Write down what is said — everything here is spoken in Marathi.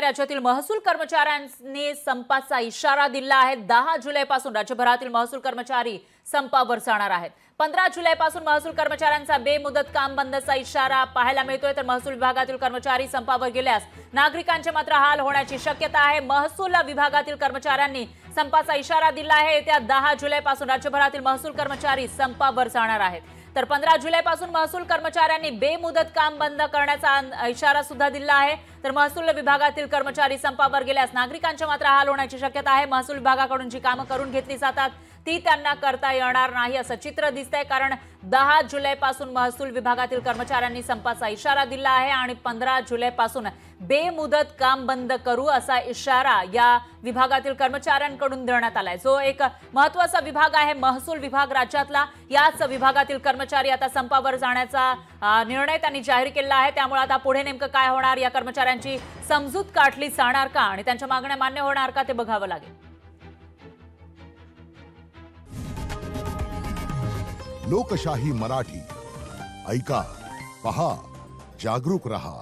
राज्यातील महसूल कर्मचाऱ्यांनी संपाचा इशारा दिला आहे। 10 जुलैपासून राज्यभरातील महसूल कर्मचारी संपावर जाणार आहेत। 15 जुलैपासून महसूल कर्मचाऱ्यांचा बेमुदत काम बंदचा इशारा पाहायला मिळतोय। तर महसूल विभागातील कर्मचारी संपावर गेल्यास नागरिकांचे मात्र हाल होण्याची शक्यता आहे। महसूल विभागातील कर्मचाऱ्यांनी संपाचा इशारा दिला आहे। येत्या 10 जुलैपासून राज्यभरातील महसूल कर्मचारी संपावर जाणार आहेत। तर 15 जुलैपासून महसूल कर्मचाऱ्यांनी बेमुदत काम बंद करण्याचा इशारा सुद्धा दिला आहे। तर महसूल विभागातील कर्मचारी संपावर गेल्यास नागरिकांचे मात्र हाल होण्याची शक्यता आहे। महसूल विभागाकडून जी कामं करून घेतली जातात ती त्यांना करता येणार नाही असं चित्र दिसतंय, कारण 10 जुलैपासून महसूल विभागातील कर्मचाऱ्यांनी संपाचा इशारा दिला आहे आणि 15 जुलैपासून बेमुदत काम बंद करू असा इशारा या विभागातील कर्मचाऱ्यांकडून देण्यात आलाय। जो एक महत्त्वाचा विभाग आहे महसूल विभाग राज्यातला, याच विभागातील कर्मचारी आता संपावर जाण्याचा निर्णय त्यांनी जाहीर केला आहे। त्यामुळे आता पुढे नेमकं काय होणार, या कर्मचाऱ्यांची समजूत काढली जाणार का आणि त्यांच्या मागण्या मान्य होणार का ते बघावं लागेल। लोकशाही मराठी ऐका, पहा, जागरूक रहा।